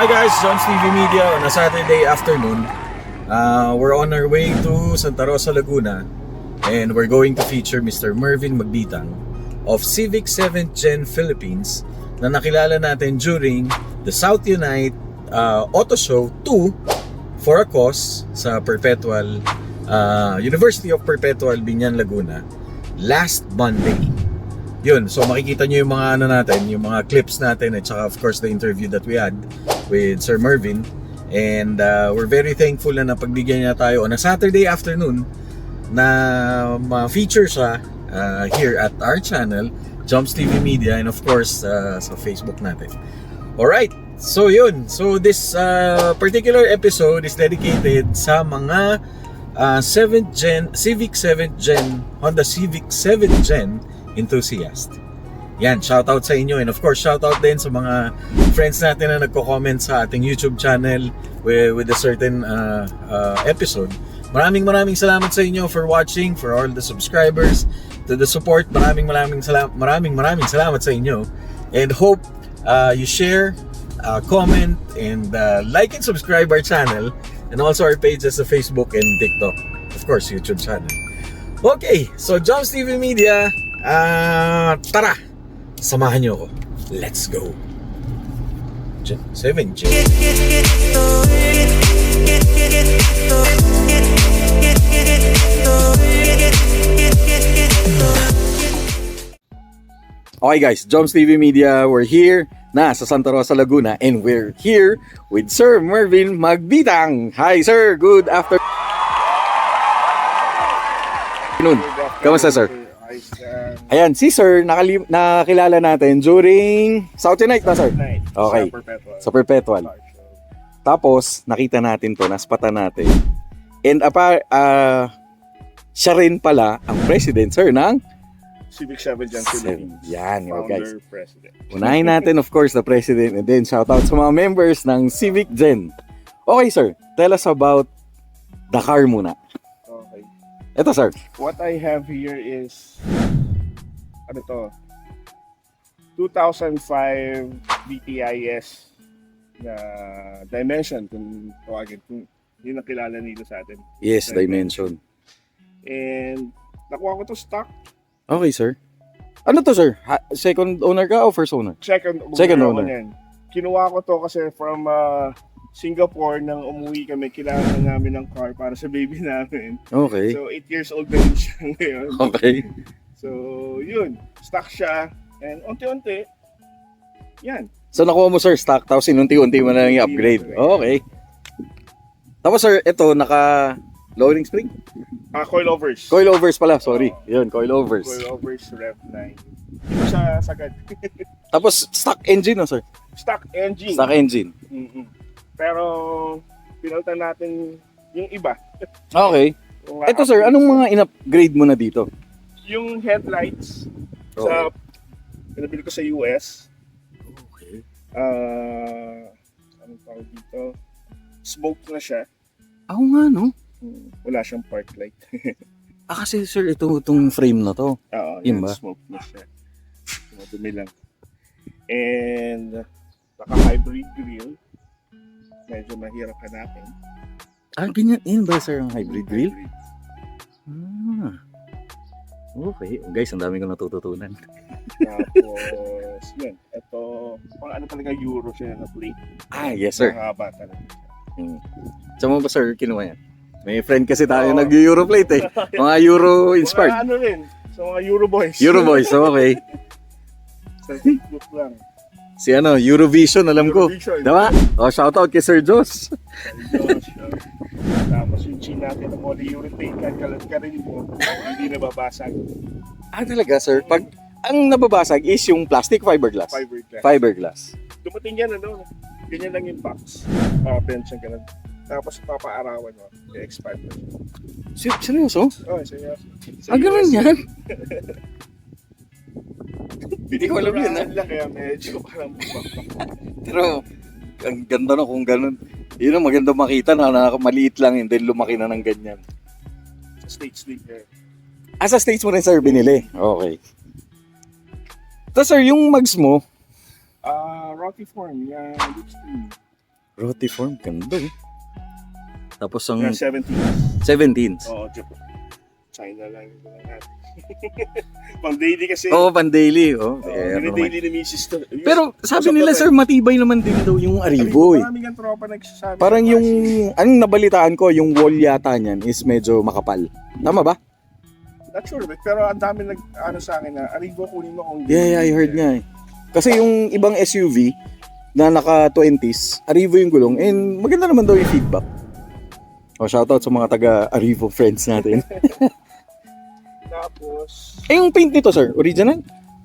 Hi guys, John's TV Media on a Saturday afternoon. We're on our way to Santa Rosa, Laguna, and we're going to feature Mr. Mervin Magbitang of Civic 7th Gen Philippines na nakilala natin during the South Unite Auto Show 2 for a cause sa Perpetual University of Perpetual, Binyan, Laguna last Monday. Yun, so makikita nyo yung mga ano natin, yung mga clips natin at saka of course the interview that we had with Sir Mervin. And we're very thankful na napagbigyan niya tayo on a Saturday afternoon na ma-feature siya here at our channel, Jumps TV Media, and of course sa Facebook natin. Alright, so yun. So this particular episode is dedicated sa mga 7th Gen, Civic 7th Gen, Honda Civic 7th Gen enthusiast. Yan, shoutout sa inyo, and of course shoutout din sa mga friends natin na nagko-comment sa ating YouTube channel with a certain episode. Maraming salamat sa inyo for watching, for all the subscribers, to the support. Maraming salamat sa inyo, and hope you share, comment, and like and subscribe our channel, and also our pages sa Facebook and TikTok, of course YouTube channel. Okay, so Jumps TV Media, tara, samahan nyo ako. Let's go. 7J. Okay guys, Jumps TV Media, we're here na sa Santa Rosa, Laguna, and we're here with Sir Mervin Magbitang. Hi sir, good afternoon. Kamusta sir? Ayan, si sir, nakilala natin during South Unite na sir? Okay, sa Perpetual. Tapos, nakita natin to, naspatan natin. And siya rin pala ang president sir ng Civic 7th Gen Philippines. Yan, guys. President. Unahin natin of course the president, and then shoutout sa mga members ng Civic Gen. Okay sir, tell us about the car muna. Okay. Ito sir. What I have here is 2005 BTIS na Dimension, kung tawagin, kung yun ang kilala nila sa atin. Yes, Dimension. And nakuha ko to stock. Okay sir. Ano to sir? Second owner ka o first owner? Second owner. Yan. Kinuha ko to kasi from Singapore, nang umuwi kami, kailangan namin ng car para sa baby namin. Okay. So 8 years old na rin siya ngayon. Okay. So yun, stock siya, and unti-unti, yan. So nakuha mo sir stock, tapos inunti-unti mo na lang i-upgrade. Okay. Tapos sir, ito naka loading spring? Coilovers. Coilovers pala, sorry. Yun, coilovers. Coilovers Rev 9. Hindi siya sagad. Tapos stock engine no sir? Stock engine. Stock engine. Mm-hmm. Pero pinalitan natin yung iba. Okay. Ito sir, anong mga in-upgrade mo na dito? Yung headlights Okay. pinabili ko sa US. Okay. Anong tawag dito? Smoke na siya. Ako nga no? Wala siyang park light. Kasi sir, itong frame na to. Oo, Yun yan, ba? smoke na siya. Madumi lang. And naka-hybrid grill. Medyo mahirap hanapin. Ganyan. Yun ba sir ang hybrid grill? Okay. Guys, ang dami kong natututunan. Tapos, yun. Ito, pang ano talaga, Euro siya na plate. Yes sir. Mahaba talaga. Saan mo ba sir kinuha yan? May friend kasi tayo nag-Europlate eh. Mga Euro-inspired. Mga ano rin, sa mga Euro boys. Euro boys, okay. Sa Facebook lang. Si Eurovision, alam ko. Eurovision. Diba? Shoutout kay Sir Jos. Tapos yung chin natin ng polyurethane, kahit kalat ka rin mo, hindi nababasag. Talaga sir? Pag ang nababasag is yung plastic fiberglass. Fiberglass. Dumating yan, ganyan lang yung box. Pension ka lang. Tapos papaarawan mo, i-expand mo. Seryoso? Oo, seryoso. Ganun yan? Hindi ko alam yun lang, kaya medyo parang bubak. Pero, ang ganda na kung ganun. Yun ang maganda makita na maliit lang and then lumaki na ng ganyan. States din eh. Sa States mo rin sir binili? Okay. Tapos sir, yung mags mo? Rocky Form, yung Lipstream. Rotiform, ganda eh. Tapos ang Yung 17. 17s. Oo, China lang yung mga natin. Pang daily kasi. Oo, pan-daily. Oh, Daily ni Mrs. to. Pero sabi nila, sir, matibay naman din daw yung Arrivo eh. Maraming ang tropa nagsasabi. Parang yung, anong nabalitaan ko, yung wall yata niyan is medyo makapal. Tama ba? Not sure, pero ang dami ano sa akin na, Arrivo kunin mo kung Yeah, I heard nga eh. Kasi yung ibang SUV na naka 20s, Arrivo yung gulong, and maganda naman daw yung feedback. O, shoutout sa mga taga Arrivo friends natin. Tapos, Yung paint nito, sir, original?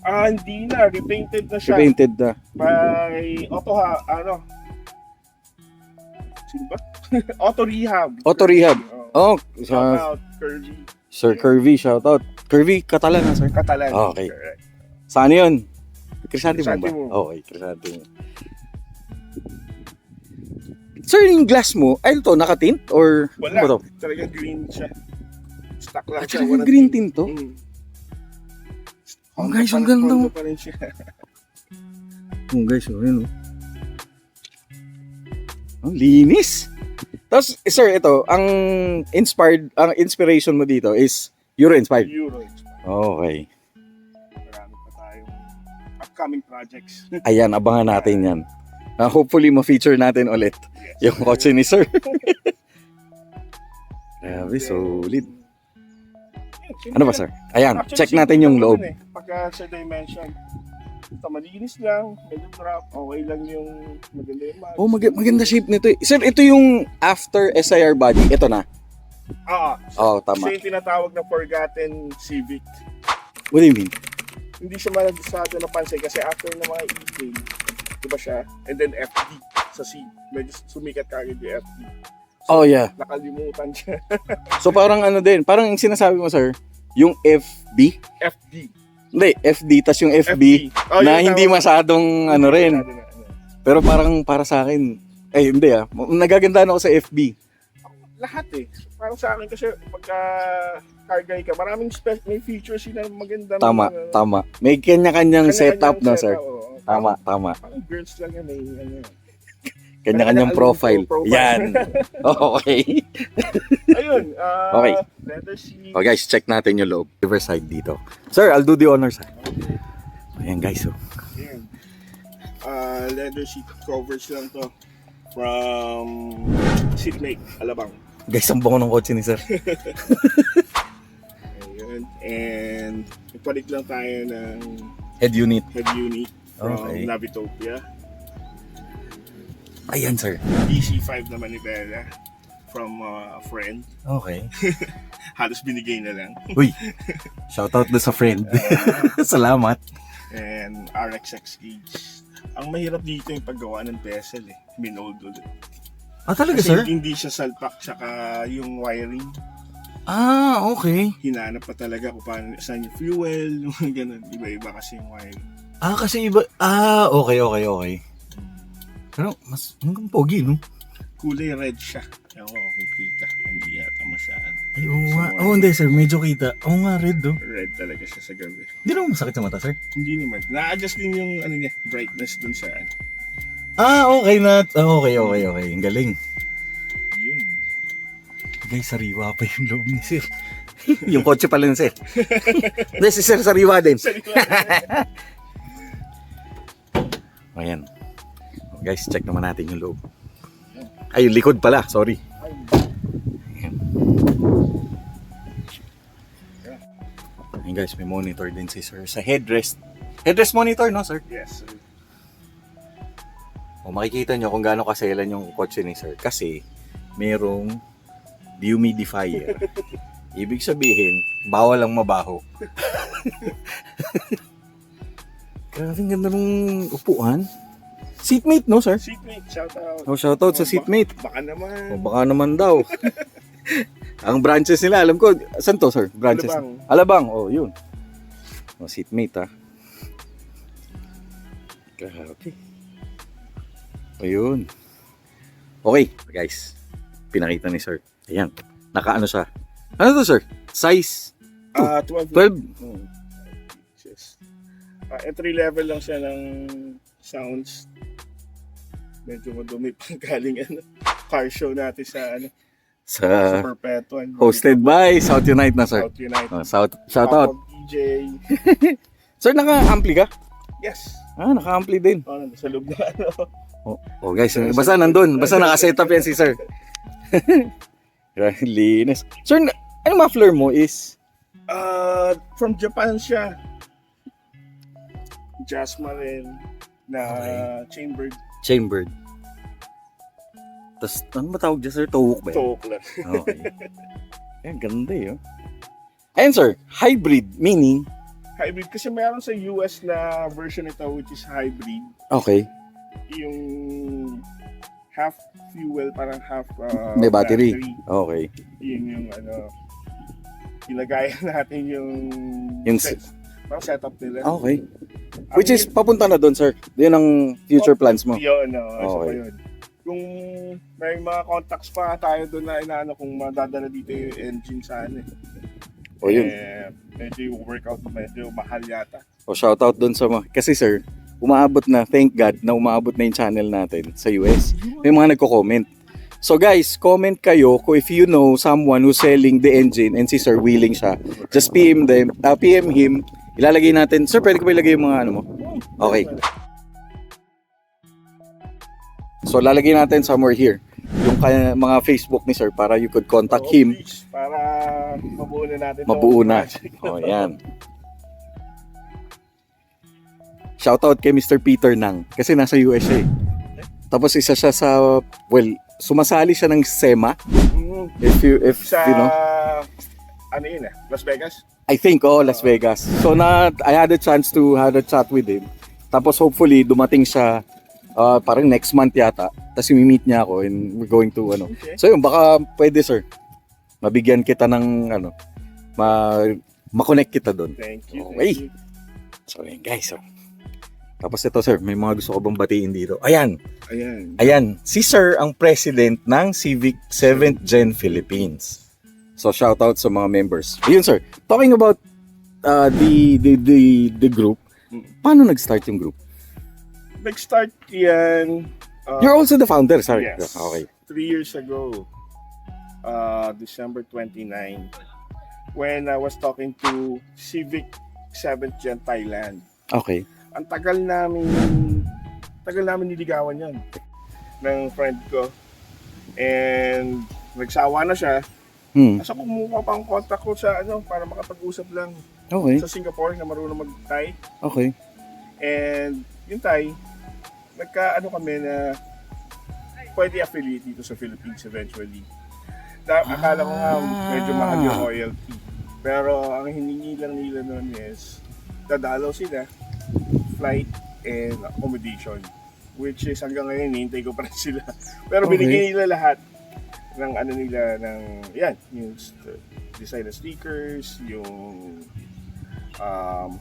hindi na, repainted na siya. Repainted na. By sino ba? Auto Rehab. Auto Rehab. Oo. Oh, Shout sa out, Curvy. Sir Curvy, shoutout. Curvy, Catalan na, sir. Catalan. Okay. Correct. Saan yun? Crisante mo ba? Crisante mo. Okay, Crisante mo. Sir, yung glass mo, ay ito, naka-tint? Or Wala. ano ba to? Talagang green siya. Stock lang At siya. saka walang green tint to? Mm. Oh, guys, ang ganda. Honda pa rin siya. Oh guys, oh yun oh. Ang linis. Tapos, sir, ito, ang inspiration mo dito is Euro-inspired. Euro. Okay. Marami pa tayong upcoming projects. Ayan, abangan natin yan. Hopefully, ma-feature natin ulit yung kotse ni sir. Grabe, solid. Ano ba, sir? Ayan, Actually, check natin yung loob. Pagka sa dimension, ito malinis lang, medyo drop, okay lang yung maganda yung Oh, maganda shape nito eh. Sir, ito yung after SIR body. Ito na. Oh, tama. Kasi yung tinatawag na forgotten Civic. What do you mean? Hindi siya masyado napansin kasi after ng mga E-K, diba siya? And then FD sa C. Medyo sumikat kagad yung FD. Oh, yeah. Nakalimutan siya. So, parang ano din, parang yung sinasabi mo, sir, yung FB? FD. Hindi, FD, tas yung FB, Oh, na yun, hindi tama. masyadong ano rin. Pero parang para sa akin, hindi nagagandaan ako sa FB. Lahat eh. Parang sa akin kasi pagka car guy ka, maraming may features sila maganda. Tama, tama. May kanya-kanyang setup na, sir. Tama. Parang girls lang yan eh. Kanya-kanyang profile. Profile. Yan. Okay. Ayun. Okay. Leather seat. Oh guys, check natin yung loob. Riverside dito. Sir, I'll do the honors. Ayan guys. Ayan. Leather seat covers lang to. From Seatmate, Alabang. Guys, ang bango ng kotse ni sir. Ayun. And ipalit lang tayo ng Head unit. head unit from Okay. Navitopia. Ayan sir. DC5 naman ni Bella from a friend. Okay. Halos binigay na lang. Uy, shoutout doon sa friend. Salamat. And RXX gauge. Ang mahirap dito yung paggawa ng bezel eh. Minold ulit. Talaga Kasi sir? hindi siya salpak tsaka yung wiring. Okay. Hinanap pa talaga kung paano, saan yung fuel, yung ganun. Iba-iba kasi yung wiring. Kasi iba. Okay. Pero mas hanggang pogi, no? Kulay red siya. Ewan ko kung kita. Hindi yata masyado. Ay, oo nga. Hindi sir, medyo kita. Oo nga, red, no? Red talaga siya sa gabi. Hindi naman masakit sa mata, sir? Hindi naman. Na-adjust din yung niya, brightness dun sa ano. Okay na. Okay. Ang galing. Yun. Guys, sariwa pa yung loob ni sir. Yung kotse pala ni sir. Hindi, si sir sariwa din. Ayan. Guys, check naman natin yung loob. Ay, yung likod pala. Sorry. Ayan guys, may monitor din si sir sa headrest. Headrest monitor, no sir? Yes. Makikita nyo kung gaano kaselan yung kotse ni sir. Kasi, merong dehumidifier. Ibig sabihin, bawal ang mabaho. Grabe, ang ganda ng upuan. Seatmate, no sir? Seatmate, shout out. Shoutout sa seatmate. Baka naman. Baka naman daw. Ang branches nila, alam ko, saan to sir? Branches? Alabang. Alabang, yun. Seatmate Grabe. Ayun. Okay, guys. Pinakita ni sir. Ayan. Nakaano siya. Ano to sir? Size 12. 12? Yes. Entry level lang siya ng sounds. medyo madumi pang galing car show natin sa Sa Perpetuan. hosted by South Unite na, sir. South United. Shout out. DJ. Sir, naka-ampli ka? Yes. Naka-ampli din. Sa loob na Guys, basta nandun. Basta naka-setup yan si sir. Linis. Sir, ano muffler mo is? From Japan siya. Jasmine na chambered. Chambered. Tapos, ano ba tawag dyan, sir? Tuhok ba yan? Talk lang. Okay. Ayan, ganda eh. Ayan, sir. Hybrid, meaning? Hybrid. Kasi meron sa US na version nito which is hybrid. Okay. Yung half fuel, parang half May battery. Okay. Yun yung ilagay natin yung parang setup nila. Okay. Which is, papunta na doon, sir. Yun ang future plans mo. Yun, isa pa Okay. yun. Kung may mga contacts pa tayo doon na inaano kung madadala dito yung engine sa O yun. Medyo yung workout, medyo mahal yata. O shoutout doon sa mga. Kasi sir, umaabot na, thank God, na umaabot na yung channel natin sa US. May mga nagko-comment. So guys, comment kayo kung if you know someone who's selling the engine and si sir willing siya. Just PM him. Ilalagay natin. Sir, pwede ko ba ilagay yung mga ano mo? Okay. So lalagay natin somewhere here yung mga Facebook ni sir para you could contact him. Please, para mabuo na natin. Mabuo na. O yan. Shoutout kay Mr. Peter Nang kasi nasa USA. Tapos isa siya sa, well, sumasali siya ng SEMA. If you know. Ano yun Las Vegas? I think, Las Vegas. So I had a chance to have a chat with him. Tapos hopefully dumating siya parang next month yata. Tapos i-meet niya ako and we're going to Okay. So yun, baka pwede sir. Mabigyan kita ng ma-connect kita doon. Thank you. Okay. Thank you. So yun guys. So. Tapos ito sir, may mga gusto ko bang batiin dito. Ayan. Ayan. Si sir ang president ng Civic 7th Gen Philippines. So shout out sa mga members. Ayun sir, talking about the group. Paano nag-start yung group? Nag-start yan. You're also the founder, sorry. Yes. Okay. 3 years ago, December 29, when I was talking to Civic 7th Gen Thailand. Okay. Ang tagal namin niligawan yan ng friend ko. And nagsawa na siya. Asa kumuha pa ang contact ko sa para makapag-usap lang Okay. sa Singapore na marunong mag-Thai. Okay. And yung Thai, kami na pwede affiliate dito sa Philippines eventually. Akala ko nga medyo mahal yung royalty. Pero ang hiningi lang nila noon is dadalaw sila, flight and accommodation. Which is hanggang ngayon, hintay ko pa rin sila. Pero binigay nila lahat ng yung design na stickers, yung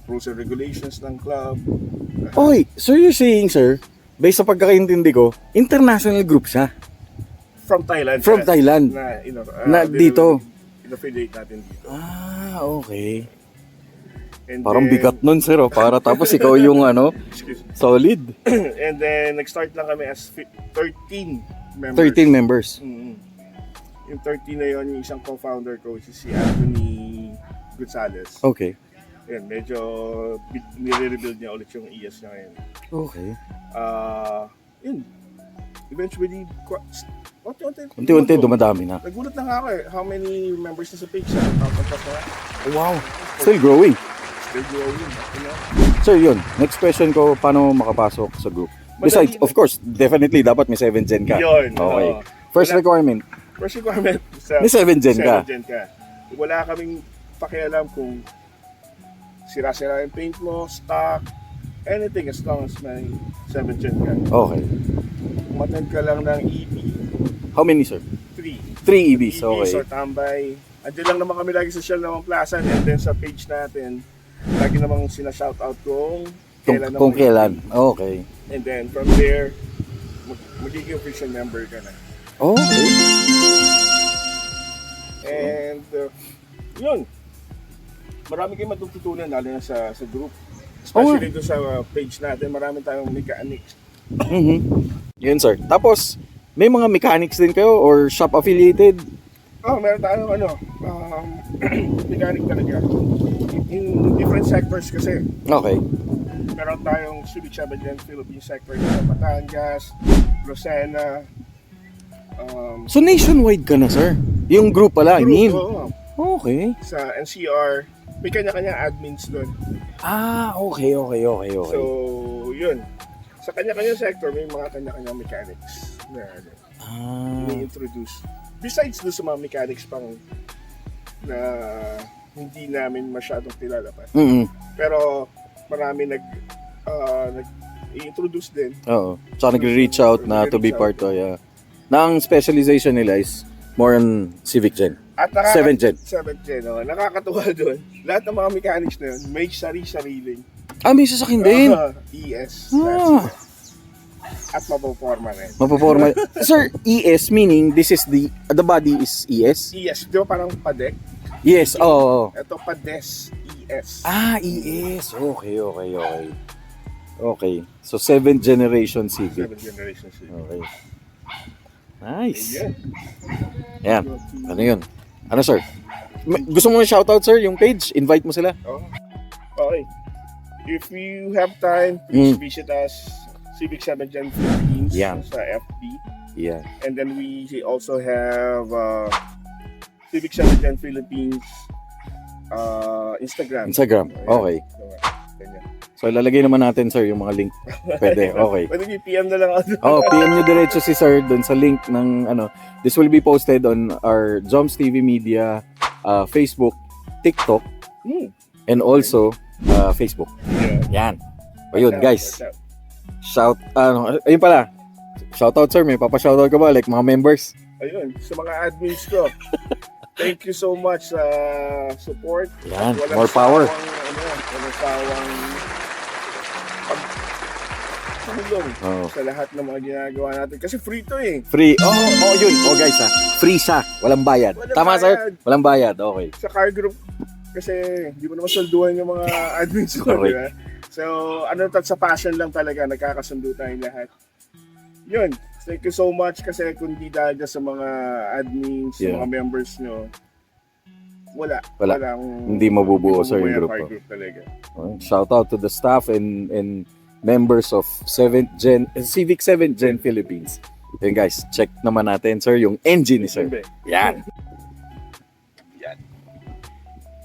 rules and regulations ng club. Okay, so you're saying, sir, based sa pagkakaintindi ko, international group siya. From Thailand. From Thailand. Na dito. In-affiliate natin dito. Okay. And Parang then, bigat nun, sir. Para tapos ikaw yung solid. And then, nag-start lang kami as 13 members. 13 members. Yung 13 na yun, yung isang co-founder ko, si Anthony Gonzalez. Okay. Yan, medyo nire-rebuild niya ulit yung ES niya ngayon. Okay. Yun. Eventually, Unti-unti dumadami na. Nagulat na nga ako how many members na sa page siya. Wow. Still growing. Still growing. Sir, yun. Next question ko, paano makapasok sa group? Besides, of course, definitely dapat may 7 Gen ka. Yun. Okay. First requirement, may 7 Gen ka. 7 Gen ka. Wala kaming pakialam kung sira-sira yung paint mo, stock, anything as long as may 7 Gen ka. Okay. Umattend ka lang ng EB. How many, sir? 3. 3 EBs, okay. or tambay. Andiyan lang naman kami lagi sa Shell naman Plaza and then sa page natin, lagi namang sina-shoutout kung kailan naman. Kung kailan. Okay. And then from there, magiging official member ka na. Okay. And yun. Marami kayong matututunan lalo na sa group. Especially doon sa page natin, marami tayong mechanics. Yun, sir. Tapos, may mga mechanics din kayo or shop affiliated? Meron tayong mechanic talaga. In different sectors kasi. Okay. Meron tayong Civic 7 Gen Philippine sector sa Batangas, Lucena. So, nationwide ka na, sir? Yung group pala, I mean. Okay. Sa NCR, may kanya-kanya admins doon. Okay. So, yun. Sa kanya-kanya sector, may mga kanya-kanya mechanics na ini-introduce. Besides doon sa mga mechanics pang na hindi namin masyadong kilala pa. Pero marami nag-introduce din. Oo. Tsaka nagre-reach out na to be part of, yeah. Na ang specialization nila is more on Civic Gen. At 7 Gen. 7 Gen, nakakatuwa doon. Lahat ng mga mechanics na yun, may sarili-sariling May sasakin din. ES. Ah. At mapoporma rin. Mapoporma. Sir, ES meaning this is the body is ES? ES, di ba parang padek? Yes, oo. Ito pades, ES. ES. Okay. Okay. So, 7th generation Civic. 7th generation Civic. Okay. Nice. Ayan. Yan. Ano yun? Ano, sir? Gusto mo shoutout, sir, yung page? Invite mo sila? Okay. If you have time, please visit us, Civic 7 Gen Philippines sa FB. Yeah. And then we also have Civic 7 Gen Philippines Instagram. Okay. Ganyan. So, ilalagay naman natin, sir, yung mga link. Pwede, okay. Pwede PM na lang ako. PM nyo diretso si sir dun sa link ng this will be posted on our Joms TV Media Facebook, TikTok, and also Facebook. Yan. O yun, guys. Ayun pala. Shoutout, sir. May papashoutout ka ba? Like mga members? Ayun, sa mga admins ko. Thank you so much sa support. Yan, more power. Walang sawang pagtulong sa lahat ng mga ginagawa natin. Kasi free to eh. Free. Yun. Guys free siya. Walang bayad. Tama, sir? Walang bayad. Okay. Sa car group, kasi hindi mo naman salduhan yung mga admins ko. Diba? So, sa passion lang talaga, nagkakasundo tayong lahat. Yun. Thank you so much kasi kung di dahil sa mga admins, sa mga members nyo, wala. Hindi mabubuo, sir, yung group talaga. Shout out to the staff and members of Civic 7 Gen Philippines. Yun, guys, check naman natin, sir, yung engine ni sir. Yan.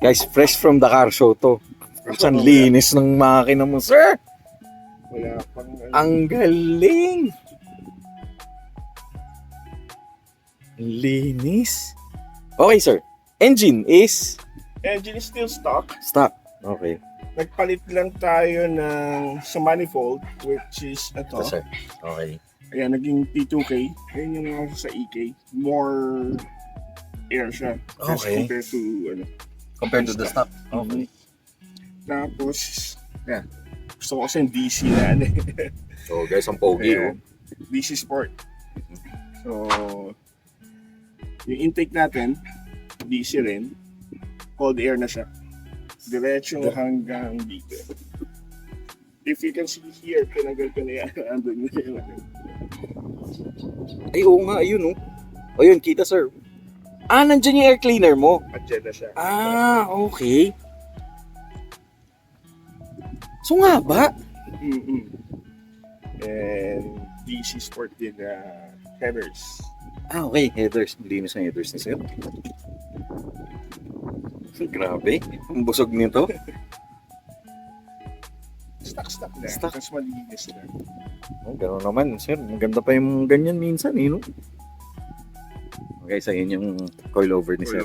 Guys, fresh from the car show to. Ang linis ng makina mo, sir. Wala pang ang galing. Linis. Okay, sir. Engine is still stock. Stock. Okay. Nagpalit lang tayo sa manifold, which is ito. Sir. Okay. Ayan, naging T2K. Ayan yung sa EK. More air siya. Okay. Compared to the stock. Okay. Tapos, ayan. Gusto ko kasi yung DC na So, guys, ang pogi. DC Sport. So, yung intake natin, DC rin. Cold air na siya. Diretso hanggang dito. If you can see here, tinagal ko na yan. Andun na yun. Ay, oo nga. Ayun, Ayun, kita, sir. Nandyan yung air cleaner mo. Andyan na siya. Okay. So nga ba? And DC Sport din headers. Okay. Headers. Linis ang headers ni sir. Grabe. Ang busog nito. Stock na. Stock. Tapos malinis na. Gano'n naman, sir. Maganda pa yung ganyan minsan, no? Okay, sa yung coilover ni sir.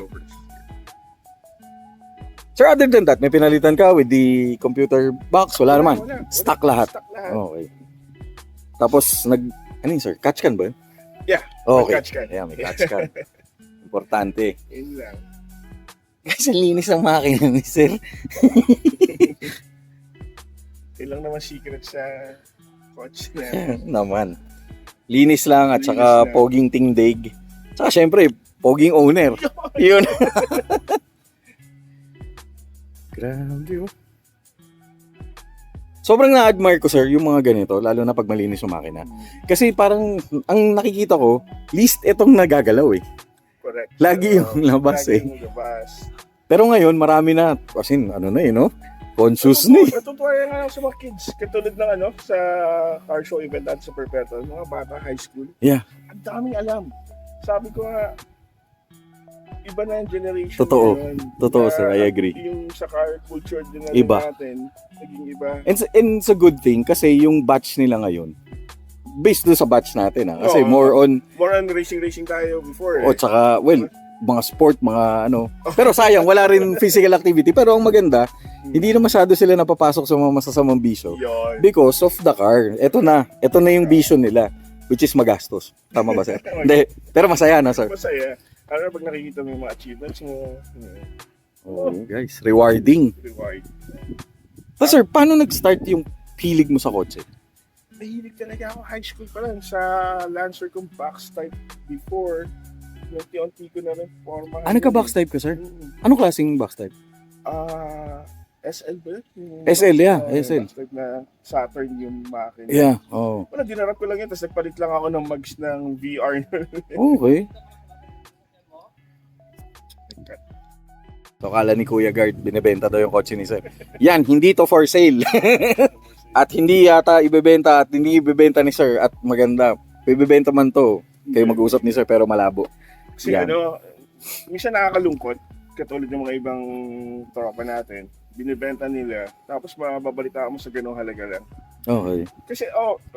Sir, other than that, may pinalitan ka with the computer box? Wala naman. Stock lahat. Okay. Tapos, ano yun, sir? Catch can ba yun? Yeah, okay. May catch can. Yeah, may catch can. Importante. Yun lang. Guys, ang linis ang makina ni sir. Ilang naman secret sa coach na. Naman. Linis lang at saka poging tingdig. Saka syempre, poging owner. Yun. Grabe. Sobrang na-admire ko, sir, yung mga ganito, lalo na pag malinis yung makina. Kasi parang, ang nakikita ko, least itong nagagalaw eh. Correct. Lagi yung labas Lagi eh. yung labas. Pero ngayon, marami na, kasi ano na eh, no? Conscious na eh. Natutuwa yan nga sa mga kids. Katulad ng sa car show event at sa Perpetual, mga bata, high school. Yeah. Ang daming alam. Sabi ko nga, iba na yung generation. Totoo. ngayon. Totoo, Na sir. I agree. Yung sa car culture din na Iba. natin, naging iba. And it's a good thing kasi yung batch nila ngayon, based doon sa batch natin kasi Oo. more on, More on racing tayo before. o tsaka, well, mga sport, mga ano. Pero sayang, wala rin physical activity. Pero ang maganda, hindi na masyado sila napapasok sa mga masasamang bisyo Yun. because of the car. Ito na yung vision nila, which is magastos. Tama ba, sir? Hindi, pero masaya na, sir. Masaya. Ano pag nakikita mo yung mga achievements mo, Oh, guys, rewarding. reward. So, sir, paano nag-start yung hilig mo sa kotse? Mahilig talaga ako high school pa lang sa Lancer kong box type before. Unti-unti ko na rin forma. Ano ka box type ka, sir? Anong klaseng box type? SL ba? Yung SL, yeah, box SL. type na Saturn yung makina. Yeah, oh. Wala, dinarap ko lang yun. Tapos nagpalit lang ako ng mags ng VR. Okay. So, kala ni Kuya Guard, binibenta daw yung kotse ni Sir. Yan, hindi to for sale. At hindi yata ibebenta at hindi ibebenta ni Sir at maganda. Ibebenta man to. Kayo mag-usap ni Sir pero malabo. Kasi Yan. minsan nakakalungkot. Katulad ng mga ibang tropa natin. Binibenta nila. Tapos mababalita mo sa ganong halaga lang. Okay. Kasi,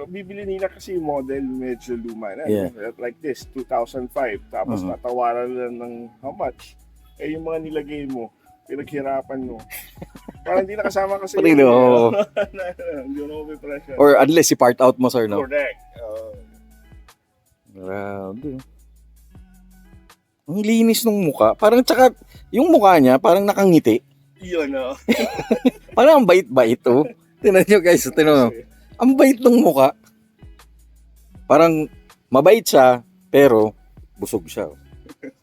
bibili nila kasi yung model medyo luma na. Yeah. Like this, 2005. Tapos tatawaran lang ng how much. Eh, yung mga nilagay mo, pinaghirapan mo. Parang hindi nakasama kasi Pati no. Hindi mo may pressure. Or unless i-part out mo, Sir, no? Correct. Grabe. Ang linis ng muka. Parang tsaka, yung mukha niya, parang nakangiti. Yun, no? Parang ang bait-bait, oh. Tinan nyo, guys. Tinan mo. Ang bait ng muka. Parang mabait siya, pero busog siya.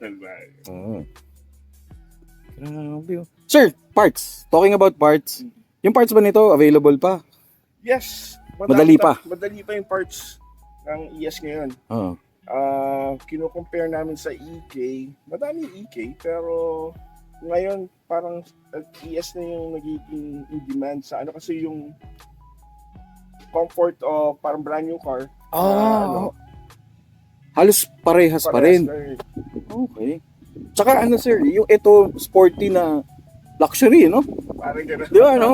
Salbahe. Grabe. Sir, parts. Talking about parts. Yung parts ba nito available pa? Yes. Madali pa. Madali pa yung parts ng ES ngayon. Oo. Kino-compare namin sa EK. Madami EK, pero ngayon parang ES na yung nagiging in demand sa ano kasi yung comfort of parang brand new car. Halos parehas pa rin. Okay. Tsaka ano sir, yung ito sporty na luxury, no? Parang gano'n. Di ba, no?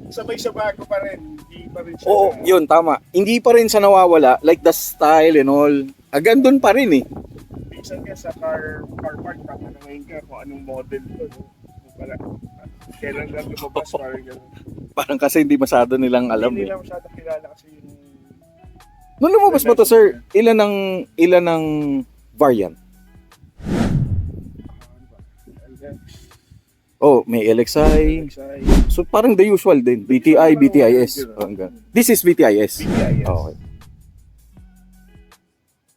Sabay sa bago pa rin. Hindi pa rin siya. Oo, yun, tama. Hindi pa rin siya nawawala. Like the style and all. Gandun pa rin eh. Minsan ka sa car park, tatanungin ka kung anong model to. No? Wala. Kailan lang lumabas, parang gano'n. Parang kasi hindi masyado nilang alam Hindi eh. nila masyadong kilala kasi yung... Nung lumabas ba to sir, ilan ng variant? Oh, may LXI. So parang the usual din. BTI, BTIS. This is BTIS. BTIS. Okay.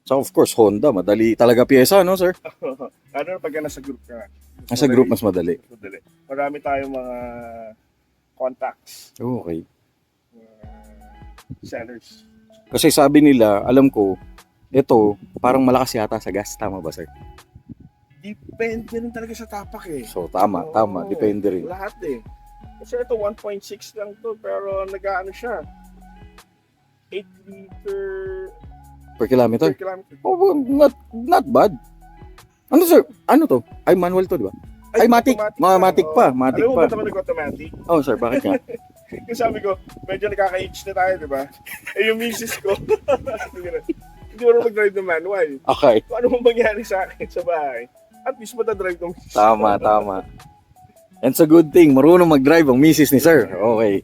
So of course Honda, madali talaga pyesa, no sir? Ano pag nasa group ka? Nasa group mas madali. Marami tayong mga contacts, Okay. sellers. Kasi sabi nila, alam ko, ito parang malakas yata sa gas, tama ba sir? Depende rin talaga sa tapak eh. So tama, Oo, depende rin. Lahat eh. Kasi ito 1.6 lang to pero nag-ano siya. 8 liter Per kilometer. per kilometer. Oh, not bad. Ano sir? Ano to? Ay manual to, di ba? Ay, matic. Matic pa. Matic Alam mo pa. ba't ako nag-automatic? Oh sir, bakit nga? Yung sabi ko, medyo nakaka-age na tayo, di ba? Eh yung misis ko, hindi mo mag-drive ng manual. Okay. Kung ano mo mangyari sa akin sa bahay, at least matadrive ng misis. Tama. And it's a good thing. Marunong mag-drive ang misis ni sir. Okay.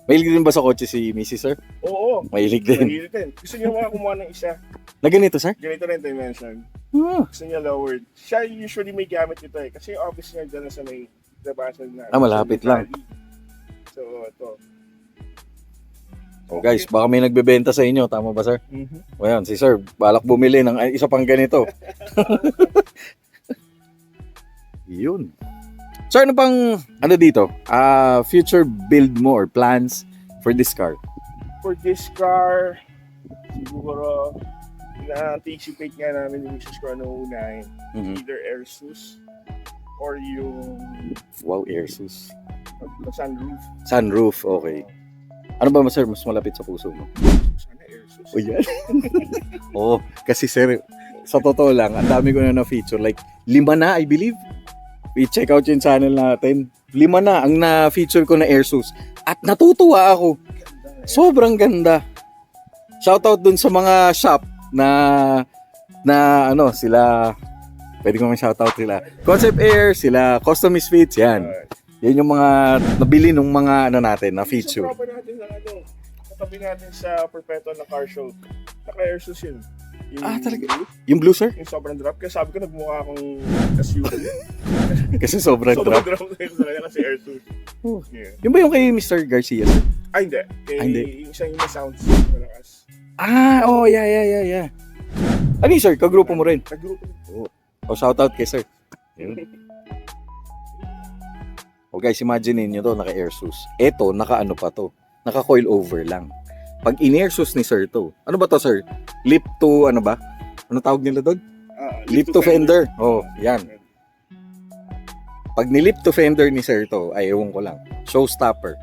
Mahilig din ba sa kotse si misis sir? Oo. Mahilig din. Mahilig din. Gusto niya mga kumuha ng isa. Na ganito sir? Ganito rin dimension. Gusto niya lowered. Siya usually may gamit ito eh. Kasi yung office niya dyan sa may labasan na. Malapit lang. So, ito. Oh guys, baka may nagbebenta sa inyo. Tama ba sir? O yan, si sir, balak bumili ng isa pang ganito. Yun. So ano pang, ano dito? Future build mo or plans for this car? For this car, siguro, na-anticipate nga namin yung misis ko na unahin. Mhm. Either Airsus or yung Wow, Airsus. sunroof. Sunroof, okay. Ano ba sir, mas malapit sa puso mo? Sana Airsus. O yan. Oo, kasi sir, sa totoo lang, ang dami ko na na-feature. Like, 5 na, I believe. I-check out yung channel natin. 5 na ang na-feature ko na Airsus. At natutuwa ako. Sobrang ganda. Shoutout dun sa mga shop na ano, sila, pwede ko may shoutout sila. Concept Air, sila Custom Fits, yan. Yan yung mga nabili nung mga ano natin, na feature. Sa tropa natin na katabi natin sa Perpetual na car show. Naka-Airsus yun. Yung, Talaga? Yung blue, sir? Yung sobrang drop. Kaya sabi ko, nagmukha akong SUV. Kasi sobrang Sobrang drop. drop na yun talaga kasi Airsus. Oh. Yeah. Yung ba yung kay Mr. Garcia, sir? Hindi. Kay, Hindi. Yung isang yung may sounds. Malakas. Yeah. Ano yun, sir? Kagrupo mo rin? Nag-group. O, shoutout kay sir. Yun. O guys, imagine niyo to, naka-Airsus. Eto, naka-ano pa to? Naka-coil over lang. Pag in-Airsus ni sir to, ano ba to, sir? Lip to, ano ba? Ano tawag nila doon? Lip to fender. Oh, yan. Pag nilip to fender ni sir to, ay ewan ko lang. Showstopper.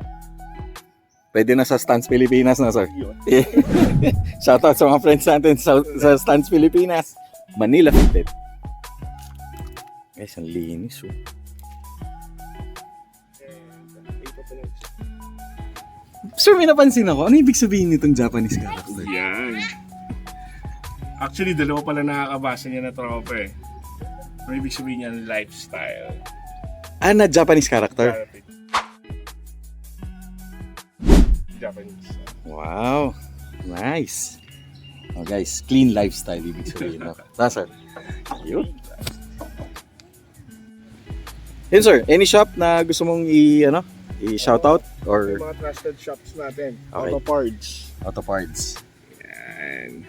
Pwede na sa Stance Pilipinas na, sir. Yun. Shoutout sa mga friends natin sa Stance Pilipinas. Manila Fitted. Guys, ang linis. Oh. Ito pa lang. Sir, may napansin ako. Ano ibig sabihin nitong Japanese character? Yan. Actually, dalawa pala nakakabasa niya na tropa eh. Ano ibig sabihin niya? Lifestyle. Na Japanese character? Japanese. Wow. Nice. Oh, guys, clean lifestyle ibig sabihin. No? Sir. Yun. Yun, sir. Any shop na gusto mong i-shoutout? Or Yung mga trusted shops natin. Okay. Auto Parts. auto parts? Yan.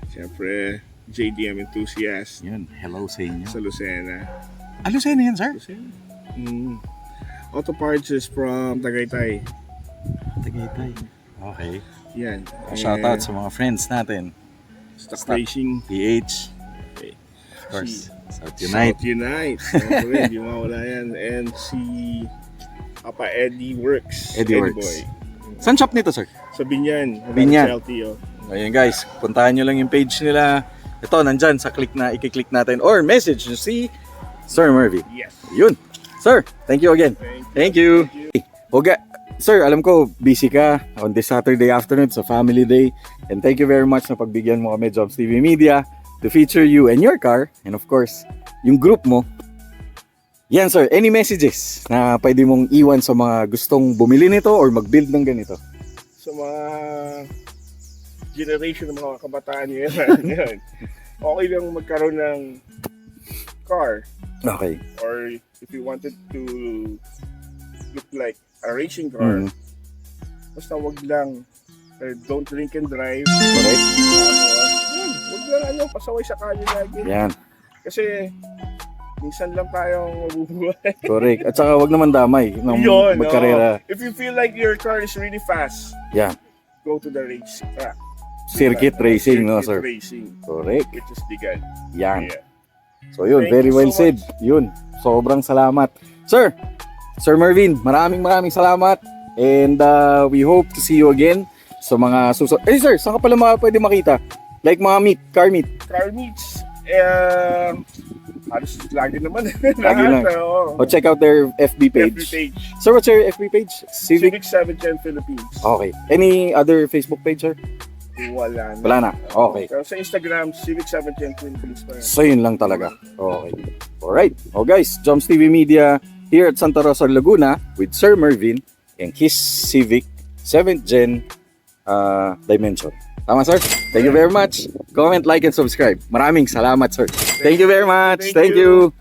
Siyempre, JDM Enthusiast Yun. Hello sa inyo. sa Lucena. Ano sa inyo yan, sir? Lucena? Auto Parts is from Tagaytay. Tagaytay. Okay. Yan. Shoutout sa mga friends natin. Stock Stock. Racing. PH. Okay. Of course. South Unite. Unite. Siyempre, hindi mawala yan. And si Papa Eddie Works. Eddie Works. Boy. Saan shop nito, sir? Sa Binyan. Binyan. Sa LTO. Ayan guys, puntahan nyo lang yung page nila. Ito, nandyan sa click na i-click natin. Or message nyo si Sir Mervin. Yes. Yun. Sir, thank you again. Thank you. Okay. Sir, alam ko, busy ka on this Saturday afternoon sa family day. And thank you very much na pagbigyan mo kami Jobs TV Media to feature you and your car. And of course, yung group mo. Yan sir, any messages na pwede mong iwan sa mga gustong bumili nito or mag-build ng ganito? Sa mga generation ng mga kabataan nyo yan. Okay lang magkaroon ng car. Okay. Or if you wanted to look like a racing car, basta wag lang don't drink and drive. Correct. Wag lang pasaway sa kalye lagi. Yan. Kasi minsan lang tayong mabubuhay. Correct. At saka wag naman damay ng Yun, magkarera. If you feel like your car is really fast, Yan. go to the race track. Circuit racing, no sir? Racing, Correct. which is Digan. Yan. Yeah. So yun, Thank very you well so said. Yun. Sobrang salamat. Sir Mervin, maraming salamat. And we hope to see you again sa mga susunod. Sir, saan ka pala pwede makita? Like mga car meet. Car meets, halos lagi naman. Lagi lang. O check out their FB page. Every page. Sir, what's your FB page? Civic? Civic 7 Gen Philippines. Okay. Any other Facebook page, sir? Wala na. Wala na. Okay. Pero sa Instagram, Civic 7 Gen Philippines pa yan. So yun lang talaga. Okay. Alright. O guys, Joms TV Media here at Santa Rosa, Laguna with Sir Mervin and his Civic 7th Gen Dimension. Tama sir? Thank you very much. Comment, like, and subscribe. Maraming salamat sir. Thank you very much. Thank you.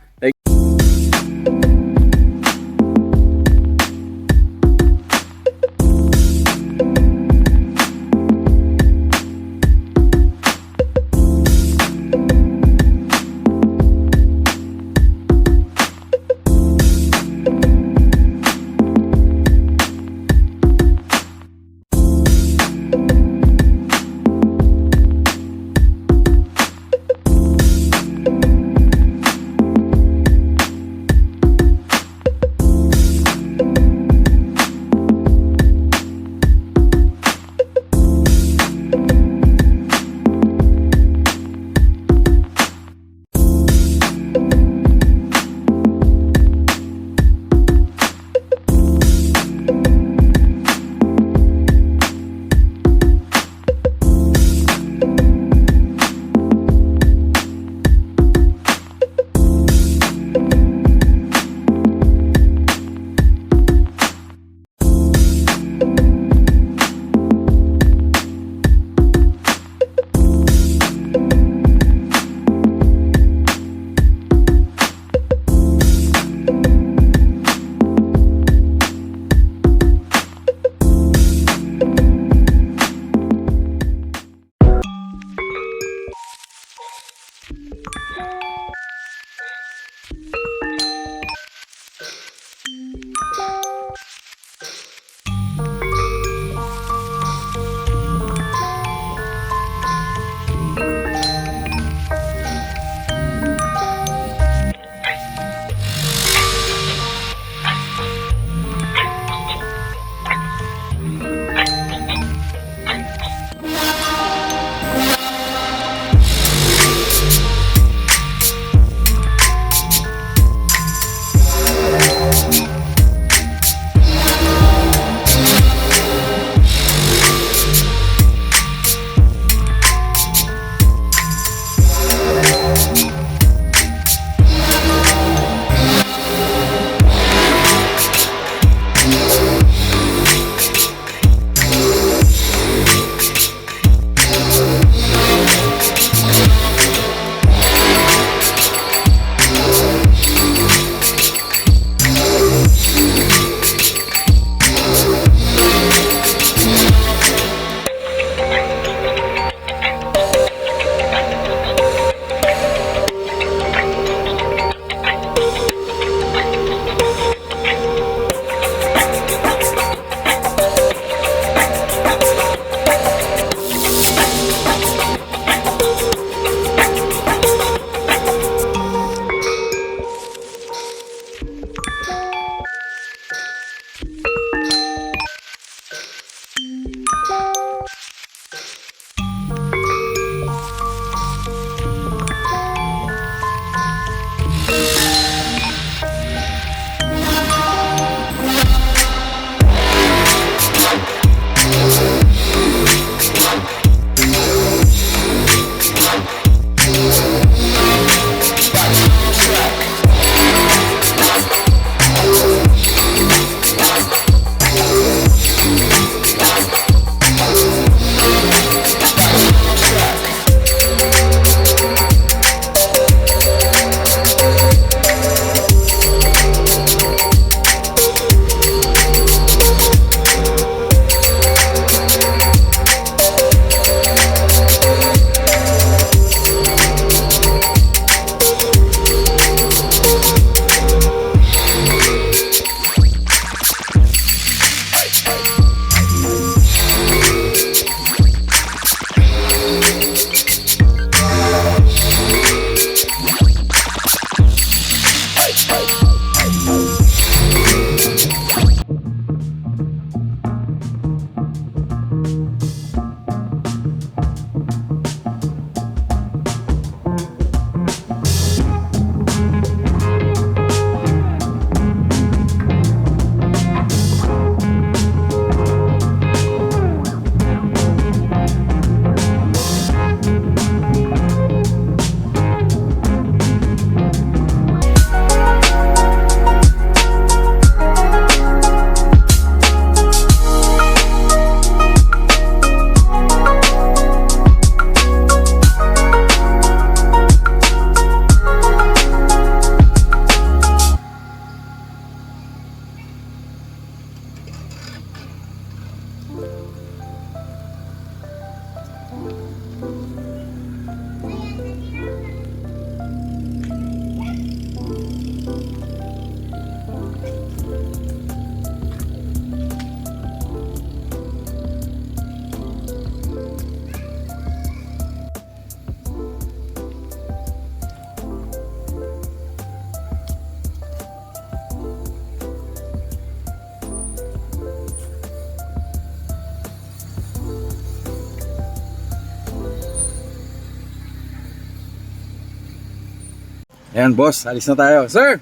Ayan, boss. Alis na tayo. Sir!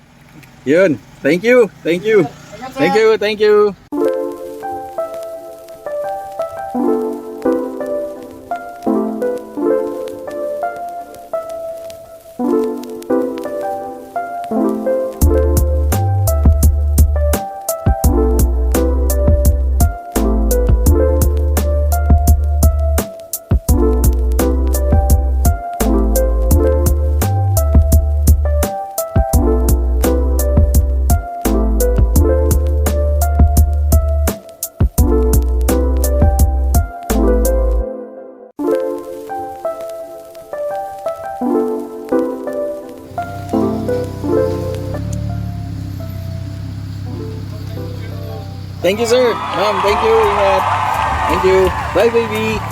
Yun. Thank you. Thank you. Thank you. Thank you. Thank you, sir. Ma'am, thank you. Ingat. Thank you. Bye, baby.